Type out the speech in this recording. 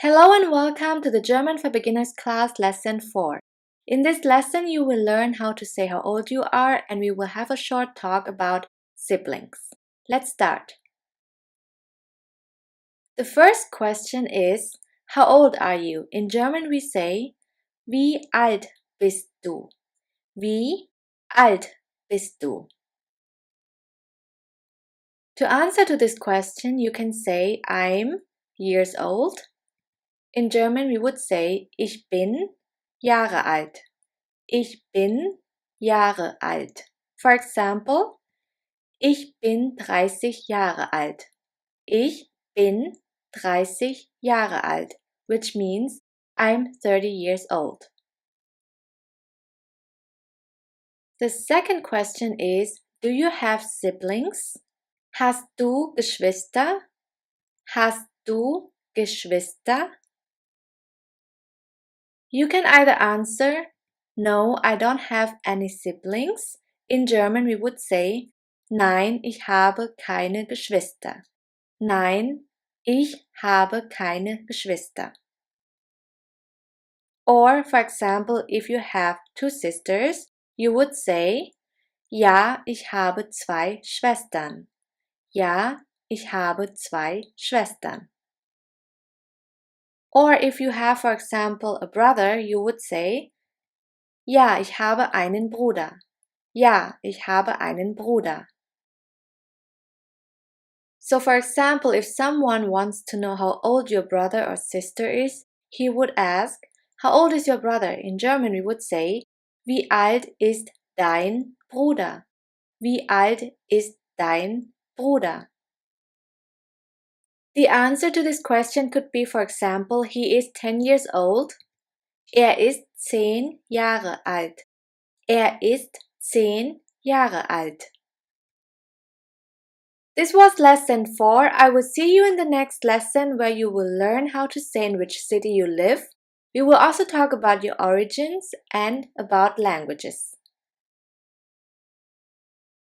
Hello and welcome to the German for Beginners class lesson 4. In this lesson, you will learn how to say how old you are and we will have a short talk about siblings. Let's start. The first question is, how old are you? In German we say, wie alt bist du? Wie alt bist du? To answer to this question, you can say, I'm years old. In German we would say, ich bin Jahre alt. Ich bin Jahre alt. For example, ich bin 30 Jahre alt. Ich bin 30 Jahre alt, which means I'm 30 years old. The second question is, do you have siblings? Hast du Geschwister? Hast du Geschwister? You can either answer, no, I don't have any siblings. In German we would say, nein, ich habe keine Geschwister. Nein, ich habe keine Geschwister. Or, for example, if you have two sisters, you would say, ja, ich habe zwei Schwestern. Ja, ich habe zwei Schwestern. Or if you have, for example, a brother, you would say, ja, ich habe einen Bruder. Ja, ich habe einen Bruder. So for example, if someone wants to know how old your brother or sister is, he would ask, how old is your brother? In German we would say, wie alt ist dein Bruder? Wie alt ist dein Bruder? The answer to this question could be, for example, he is 10 years old. Ist 10 Jahre alt. Ist 10 Jahre alt. This was lesson 4. I will see you in the next lesson where you will learn how to say in which city you live. We will also talk about your origins and about languages.